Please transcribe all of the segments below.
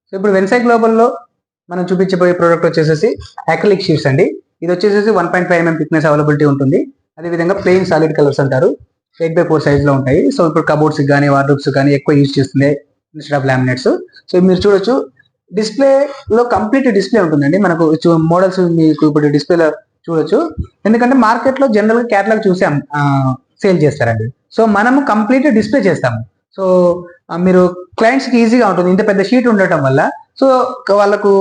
So ఇప్పుడు వెన్సై గ్లోబల్లో మనం చూపించబోయే ప్రోడక్ట్ వచ్చేసి అక్రిలిక్ షీట్స్ అండి. ఇది వచ్చేసి 1.5 mm థిక్నెస్ అవైలబిలిటీ ఉంటుంది. అదేవిధంగా ప్లెయిన్ సాలిడ్ కలర్స్ అంటారు. 8x4 సైజ్ లో ఉంటాయి. సో ఇప్పుడు కబోర్డ్స్ కానీ వార్డ్రోబ్స్ కానీ ఎక్కువ యూజ్ చేస్తుంది ఇన్స్టెడ్ ఆఫ్ లామినేట్స్. సో మీరు చూడొచ్చు డిస్ప్లే లో కంప్లీట్ డిస్ప్లే ఉంటుందండి. మనకు మోడల్స్ మీకు ఇప్పుడు డిస్ప్లేలో చూడొచ్చు. ఎందుకంటే మార్కెట్ లో జనరల్ గా క్యాటలాగ్ చూసి సేల్ చేస్తారండి. సో మనము కంప్లీట్ డిస్ప్లే చేస్తాము. సో మీరు క్లయింట్స్ కి ఈజీగా ఉంటుంది ఇంత పెద్ద షీట్ ఉండటం వల్ల. సో వాళ్ళకు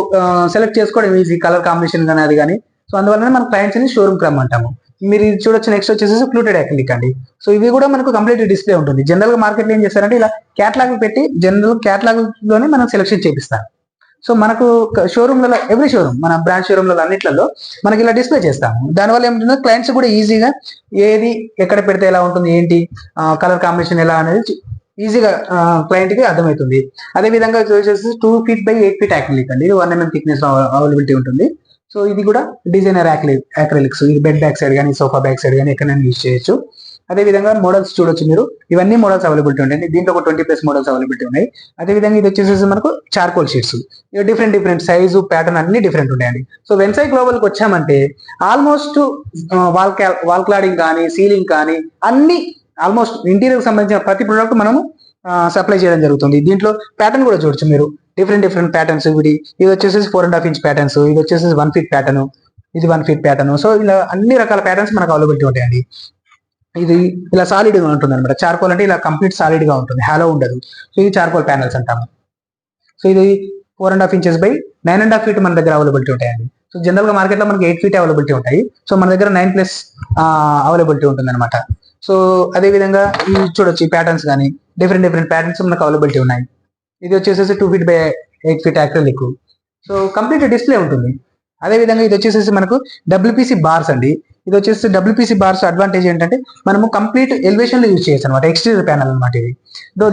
సెలెక్ట్ చేసుకోవడం ఈజీ, కలర్ కాంబినేషన్ కానీ అది కానీ. సో అందువల్ల మన క్లయింట్స్ ని షోరూమ్ కి రమ్మంటాము. మీరు చూడొచ్చు. నెక్స్ట్ వచ్చేసి ఫ్లూటెడ్ అక్రిలిక్ అండి. సో ఇవి కూడా మనకు కంప్లీట్ డిస్ప్లే ఉంటుంది. జనరల్ గా మార్కెట్ లో ఏం చేస్తారంటే ఇలా క్యాటలాగ్ పెట్టి జనరల్ క్యాటలాగ్ లోనే మనం సెలెక్షన్ చేపిస్తారు. సో మనకు షోరూమ్లలో ఎవ్రీ షోరూమ్ మన బ్రాండ్ షోరూమ్లలో అన్నిట్లలో మనకి ఇలా డిస్ప్లే చేస్తాము. దానివల్ల ఏమిటంటే క్లయింట్స్ కూడా ఈజీగా ఏది ఎక్కడ పెడితే ఎలా ఉంటుంది, ఏంటి కలర్ కాంబినేషన్ ఎలా అనేది ఈజీగా క్లయింట్ కి అర్థమవుతుంది. అదే విధంగా వచ్చేసి 2 feet by 8 feet అక్రిలిక్ అండి. ఇది 1 mm థిక్నెస్ అవైలబిలిటీ ఉంటుంది. సో ఇది కూడా డిజైనర్ అక్రిలిక్స్. ఇది బెడ్ బ్యాక్ సైడ్ కానీ సోఫా బ్యాక్ సైడ్ కానీ ఎక్కడైనా యూజ్ చేయొచ్చు. అదే విధంగా మోడల్స్ చూడొచ్చు మీరు. ఇవన్నీ మోడల్స్ అవైలబిలిటీ ఉంటాయి. దీంట్లో ఒక 20+ మోడల్స్ అవైలబిలిటీ ఉన్నాయి. అదే విధంగా ఇది వచ్చేసి మనకు చార్కోల్ షీట్స్. ఇవి డిఫరెంట్ సైజు ప్యాటర్న్ అన్ని డిఫరెంట్ ఉంటాయండి. సో వెన్సై గ్లోబల్ కి వచ్చామంటే ఆల్మోస్ట్ వాల్ క్లాడింగ్ కానీ సీలింగ్ కానీ అన్ని ఆల్మోస్ట్ ఇంటీరియర్ సంబంధించిన ప్రతి ప్రోడక్ట్ మనము సప్లై చేయడం జరుగుతుంది. దీంట్లో ప్యాటర్న్ కూడా చూడొచ్చు మీరు. Different patterns. ఇది వచ్చేసి 4.5 inch ప్యాటర్న్స్. ఇది వచ్చేసి 1 feet ప్యాటర్న్. ఇది 1 feet ప్యాటర్న్. సో ఇలా అన్ని రకాల ప్యాటర్న్స్ మనకు అవైలబిలిటీ ఉంటాయండి. ఇది ఇలా సాలిడ్ గా ఉంటుంది అనమాట. చార్కోల్ అంటే ఇలా కంప్లీట్ సాలిడ్ గా ఉంటుంది, హాలో ఉండదు. సో ఇది చార్కోల్ ప్యానల్స్ అంటాము. సో ఇది 4.5 inches by 9.5 feet మన దగ్గర అవైలబిలిటీ ఉంటాయండి. సో జనరల్ గా మార్కెట్ లో మనకి 8 feet అవైలబిలిటీ ఉంటాయి. సో మన దగ్గర 9+ అవైలబిలిటీ ఉంటుంది అనమాట. సో అదే విధంగా ఇవి చూడొచ్చు. ఈ ప్యాటర్న్స్ కానీ డిఫరెంట్ ప్యాటర్న్స్ మనకు అవైలబిలిటీ ఉన్నాయి. ఇది వచ్చేసి 2 feet by 8 feet acrylic. So complete display ఉంటుంది. అదే విధంగా ఇది వచ్చేసి మనకు WPC బార్స్ అండి. ఇది వచ్చేసి WPC బార్స్ అడ్వాంటేజ్ ఏంటంటే మనము కంప్లీట్ ఎలివేషన్ లో యూజ్ చేయొచ్చు అనమాట. ఎక్స్టీరియర్ ప్యానల్ అనమాట ఇది.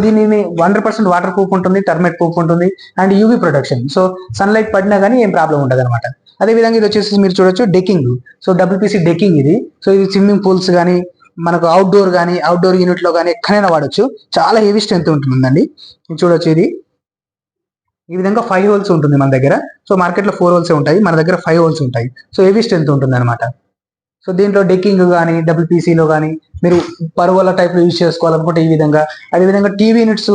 దీనిని 100% వాటర్ ప్రూఫ్ ఉంటుంది, టర్మైట్ ప్రూఫ్ ఉంటుంది and UV protection. So sunlight పడినా కానీ ఏం ప్రాబ్లం ఉండదు అనమాట. అదే విధంగా ఇది వచ్చేసి మీరు చూడొచ్చు డెకింగ్. సో WPC డెకింగ్ ఇది. సో ఇది స్విమ్మింగ్ పూల్స్ కానీ మనకు అవుట్డోర్ యూనిట్ లో కానీ ఎక్కడైనా వాడచ్చు. చాలా హెవీ స్ట్రెంత్ ఉంటుందండి. చూడొచ్చు. ఇది ఈ విధంగా 5 holes ఉంటుంది మన దగ్గర. సో మార్కెట్ లో 4 holes ఉంటాయి, మన దగ్గర 5 holes ఉంటాయి. సో హెవీ స్ట్రెంత్ ఉంటుంది అనమాట. సో దీంట్లో డెకింగ్ కానీ WPC లో కానీ మీరు పరువల టైప్ లో యూజ్ చేసుకోవాలనుకుంటే ఈ విధంగా. అదేవిధంగా టీవీ యూనిట్స్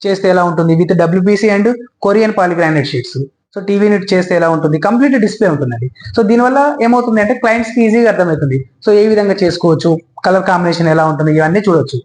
చేస్తే ఎలా ఉంటుంది with WPC and Korean polygranite sheets. So TV unit చేస్తే ఎలా ఉంటుంది, కంప్లీట్ డిస్ప్లే ఉంటుందండి. సో దీనివల్ల ఏమవుతుంది అంటే క్లయింట్స్ కి ఈజీగా అర్థమవుతుంది. సో ఏ విధంగా చేసుకోవచ్చు, కలర్ కాంబినేషన్ ఎలా ఉంటుంది, ఇవన్నీ చూడొచ్చు.